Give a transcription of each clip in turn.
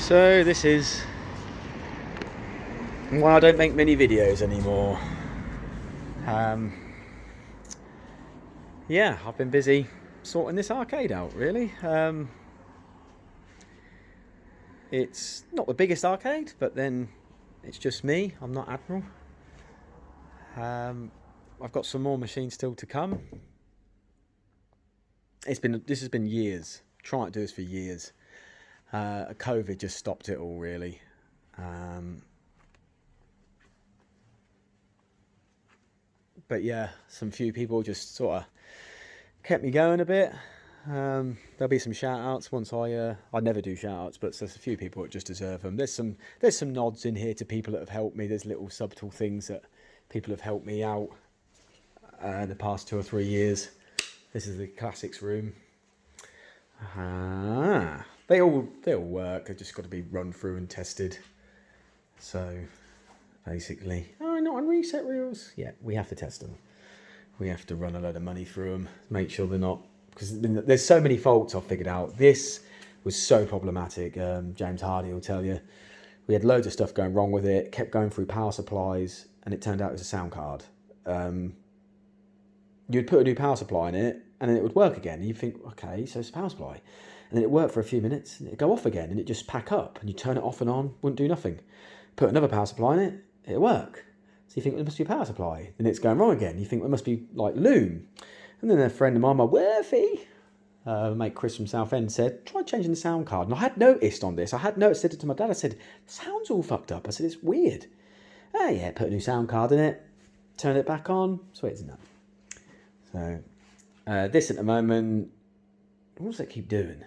So this is why I don't make many videos anymore. Yeah, I've been busy sorting this arcade out, really. It's not the biggest arcade, but then it's just me. I'm not Admiral. I've got some more machines still to come. This has been years. Trying to do this for years. COVID just stopped it all, really. But yeah, some few people just sort of kept me going a bit. There'll be some shout outs once I never do shout outs, but there's a few people that just deserve them. There's some nods in here to people that have helped me. There's little subtle things that people have helped me out the past 2 or 3 years. This is the classics room. They all work. They've just got to be run through and tested. So basically, not on reset reels. Yeah, we have to test them. We have to run a load of money through them, make sure they're not, because there's so many faults I've figured out. This was so problematic. James Hardy will tell you. We had loads of stuff going wrong with it, kept going through power supplies, and it turned out it was a sound card. You'd put a new power supply in it, and then it would work again. And you'd think, okay, so it's a power supply. And then it worked for a few minutes, and it'd go off again, and it'd just pack up, and you turn it off and on, wouldn't do nothing. Put another power supply in it, it'd work. So you think it must be a power supply, and it's going wrong again. You think it must be like loom. And then a friend of mine, my worthy mate Chris from Southend, said, try changing the sound card. And I had noticed on this, said it to my dad, I said, sound's all fucked up. I said, it's weird. Oh yeah, put a new sound card in it, turn it back on, sweet as that. So this at the moment, what does it keep doing?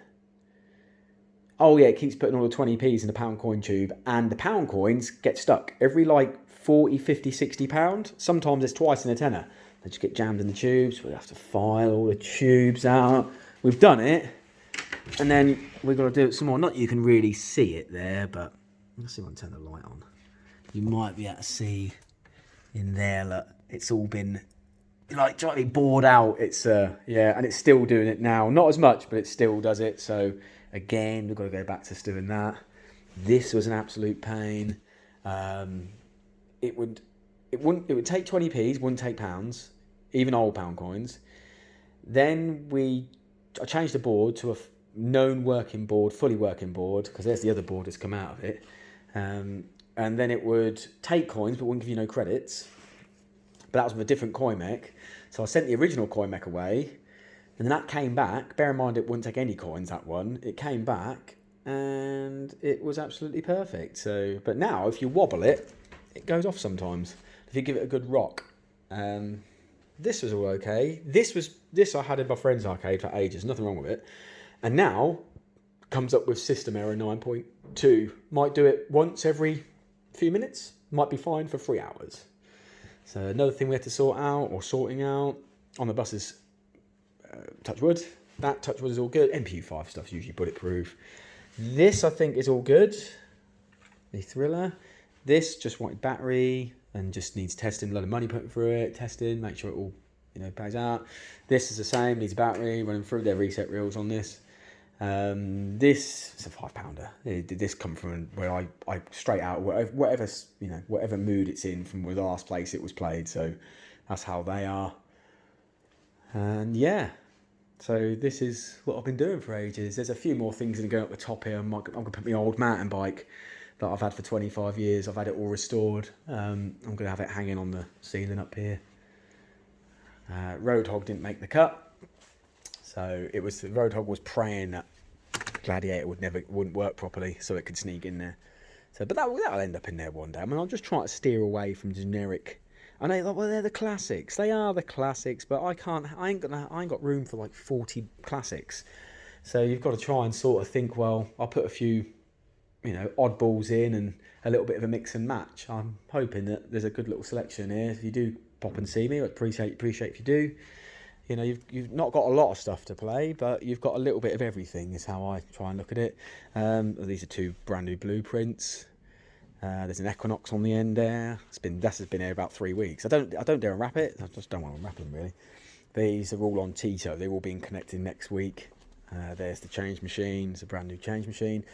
Oh yeah, it keeps putting all the 20p's in the pound coin tube, and the pound coins get stuck every 40, 50, 60 pound. Sometimes it's twice in a tenner. They just get jammed in the tubes. We have to file all the tubes out. We've done it, and then we've got to do it some more. Not you can really see it there, but let's see if I can turn the light on. You might be able to see in there that it's all been totally bored out. It's and it's still doing it now. Not as much, but it still does it. So again, we've got to go back to doing that. This was an absolute pain. It would take 20p's, wouldn't take pounds, even old pound coins. Then I changed the board to a known working board, fully working board, because there's the other board that's come out of it. And then it would take coins, but wouldn't give you no credits. But that was with a different coin mech. So I sent the original coin mech away, and then that came back. Bear in mind, it wouldn't take any coins, that one. It came back, and it was absolutely perfect. So, but now, if you wobble it, it goes off sometimes. If you give it a good rock. This was all okay. This I had in my friend's arcade for ages. Nothing wrong with it. And now, comes up with system error 9.2. Might do it once every few minutes. Might be fine for 3 hours. So another thing we had to sorting out on the buses. Touch wood. That touch wood is all good. MPU5 stuff's usually bulletproof. This I think is all good. The Thriller. This just wanted battery and just needs testing. A lot of money put through it. Testing. Make sure it all pays out. This is the same. Needs battery running through. Their reset reels on this. This is a £5. Did this come from where I straight out whatever mood it's in from the last place it was played, so that's how they are. And yeah, so this is what I've been doing for ages. There's a few more things that are going up the top here. I'm gonna put my old mountain bike that I've had for 25 years. I've had it all restored. I'm gonna have it hanging on the ceiling up here. Roadhog didn't make the cut. So the Roadhog was praying that Gladiator wouldn't work properly, so it could sneak in there. So, but that'll end up in there one day. I mean, I'm just trying to steer away from generic. I know, well, they're the classics. They are the classics, but I ain't got room for 40 classics. So you've got to try and sort of think, well, I'll put a few, oddballs in and a little bit of a mix and match. I'm hoping that there's a good little selection here. If you do pop and see me, I'd appreciate if you do. You've not got a lot of stuff to play, but you've got a little bit of everything, is how I try and look at it. These are 2 brand new blueprints. There's an Equinox on the end there. This has been here about 3 weeks. I don't dare unwrap it. I just don't want to unwrap them, really. These are all on Tito. They're all being connected next week. There's the change machine. It's a brand new change machine.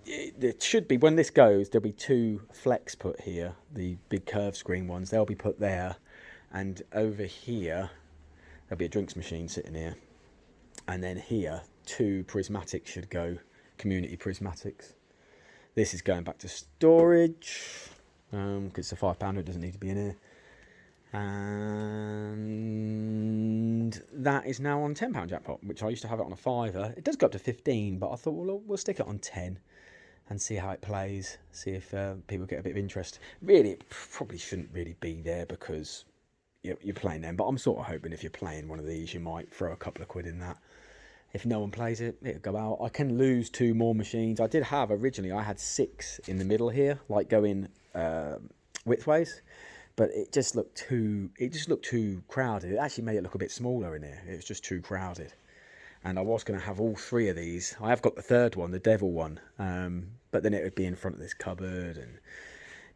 it should be, when this goes, there'll be 2 flex put here, the big curved screen ones. They'll be put there, and over here there'll be a drinks machine sitting here, and then here 2 prismatics should go, community prismatics. This is going back to storage because it's a £5, it doesn't need to be in here. And that is now on £10 jackpot, which I used to have it on a £5. It does go up to 15, but I thought, well, we'll stick it on 10 and see how it plays, see if people get a bit of interest. Really, it probably shouldn't really be there because you're playing them, but I'm sort of hoping if you're playing one of these, you might throw a couple of quid in that. If no one plays it, it'll go out. I can lose 2 more machines. I did have, originally, I had 6 in the middle here, like going widthways. But it just looked too crowded. It actually made it look a bit smaller in here. It was just too crowded. And I was going to have all 3 of these. I have got the 3rd one, the devil one. But then it would be in front of this cupboard, and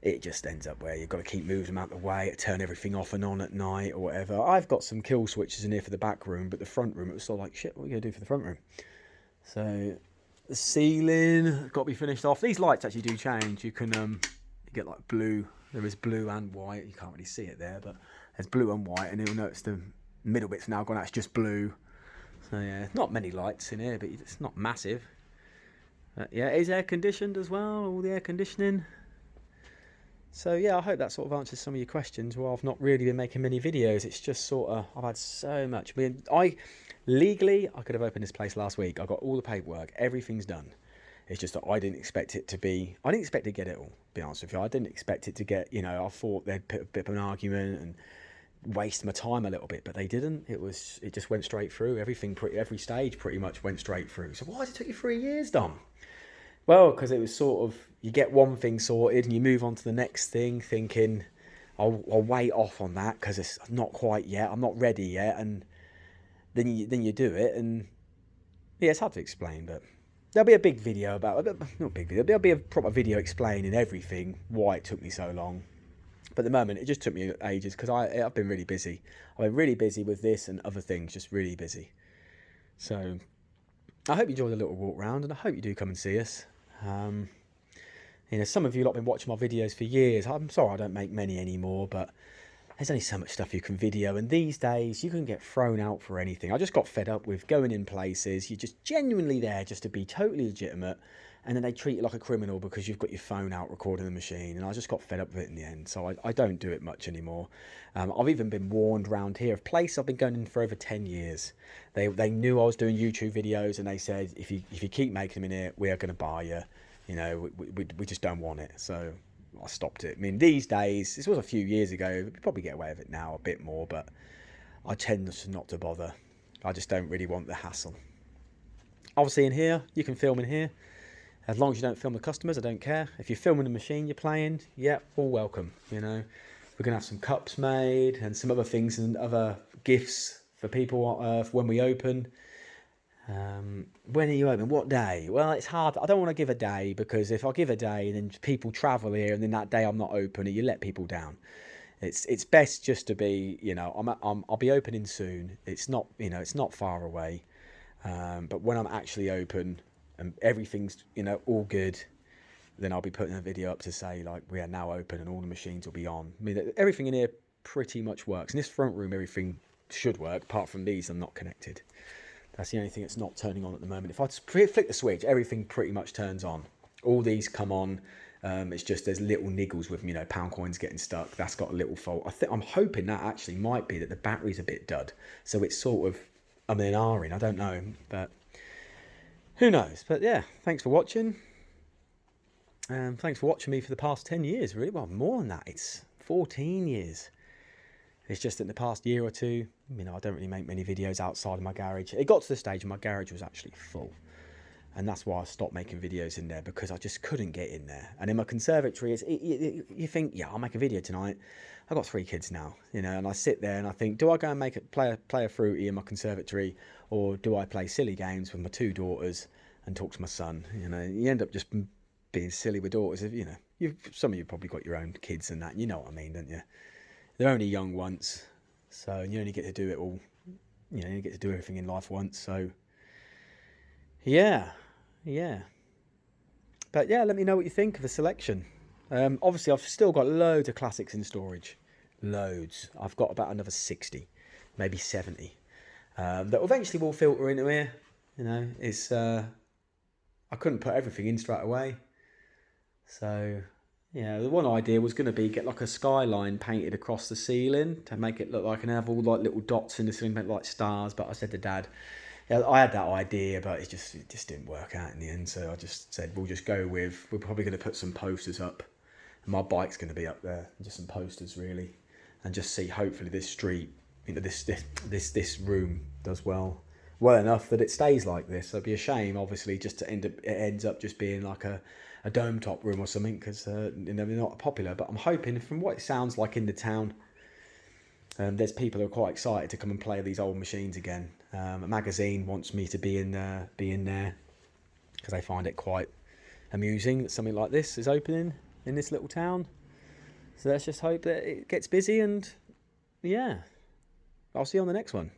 it just ends up where you've got to keep moving them out the way, turn everything off and on at night or whatever. I've got some kill switches in here for the back room, but the front room, it was sort of like, shit, what are we going to do for the front room? So the ceiling got to be finished off. These lights actually do change. You can you get like blue. There is blue and white. You can't really see it there, but there's blue and white, and you'll notice the middle bit's now gone out. It's just blue. So yeah, not many lights in here, but it's not massive. Yeah, it is air conditioned as well. All the air conditioning. So yeah, I hope that sort of answers some of your questions. Well, I've not really been making many videos. It's just sort of, I've had so much. I mean, legally I could have opened this place last week. I got all the paperwork. Everything's done. It's just that I didn't expect it to be, I didn't expect to get it all, to be honest with you. I didn't expect it to get, I thought they'd put a bit of an argument and waste my time a little bit, but they didn't. It just went straight through. Every stage pretty much went straight through. So why did it take you 3 years, Dom? Well, because it was sort of, you get one thing sorted and you move on to the next thing thinking, I'll wait off on that because it's not quite yet, I'm not ready yet, and then you do it, and yeah, it's hard to explain, but there'll be a big video about it. Not big video, there'll be a proper video explaining everything, why it took me so long. But at the moment, it just took me ages because I've been really busy. I've been really busy with this and other things, just really busy. So I hope you enjoyed the little walk round, and I hope you do come and see us. Some of you lot have been watching my videos for years. I'm sorry I don't make many anymore, but there's only so much stuff you can video, and these days you can get thrown out for anything. I just got fed up with going in places, you're just genuinely there just to be totally legitimate, and then they treat you like a criminal because you've got your phone out recording the machine, and I just got fed up with it in the end, so I don't do it much anymore. I've even been warned around here of place I've been going in for over 10 years. They knew I was doing YouTube videos, and they said, if you keep making them in here, we are going to buy you. We just don't want it, so I stopped it. I mean, these days, this was a few years ago, you'd probably get away with it now a bit more, but I tend not to bother. I just don't really want the hassle. Obviously in here, you can film in here. As long as you don't film the customers, I don't care. If you're filming the machine you're playing, yeah, all welcome, We're going to have some cups made and some other things and other gifts for people for when we open. When are you open? What day? Well, it's hard. I don't want to give a day because if I give a day, then people travel here, and then that day I'm not open, you let people down. It's best just to be, I'll be opening soon. It's not, it's not far away. But when I'm actually open and everything's, all good, then I'll be putting a video up to say like we are now open and all the machines will be on. I mean, everything in here pretty much works. In this front room, everything should work. Apart from these, I'm not connected. That's the only thing that's not turning on at the moment. If I flick the switch, everything pretty much turns on. All these come on. It's just there's little niggles with pound coins getting stuck. That's got a little fault. I'm hoping that actually might be that the battery's a bit dud. So it's sort of R-ing. I don't know, but who knows? But yeah, thanks for watching. Thanks for watching me for the past 10 years, really. Well, more than that. It's 14 years. It's just in the past year or two, I don't really make many videos outside of my garage. It got to the stage where my garage was actually full. And that's why I stopped making videos in there, because I just couldn't get in there. And in my conservatory, you think, yeah, I'll make a video tonight. I've got 3 kids now, and I sit there and I think, do I go and play a fruity in my conservatory, or do I play silly games with my 2 daughters and talk to my son? You end up just being silly with daughters. Some of you probably got your own kids and that, you know what I mean, don't you? They're only young once, so you only get to do it all. You get to do everything in life once. So, yeah. But yeah, let me know what you think of the selection. Obviously, I've still got loads of classics in storage. Loads. I've got about another 60, maybe 70. That eventually will filter into here. You know, it's I couldn't put everything in straight away. So, yeah, the one idea was going to be get like a skyline painted across the ceiling to make it look like and have all like little dots in the ceiling, like stars. But I said to Dad, yeah, I had that idea, but it just didn't work out in the end. So I just said we'll just go with, we're probably going to put some posters up. And my bike's going to be up there, just some posters really, and just see hopefully this street, you know, this room does well enough that it stays like this. So it'd be a shame, obviously, just to it ends up just being like a dome top room or something, because you know, they're not popular. But I'm hoping, from what it sounds like in the town, there's people who are quite excited to come and play these old machines again. A magazine wants me to be in there because they find it quite amusing that something like this is opening in this little town. So let's just hope that it gets busy, and yeah, I'll see you on the next one.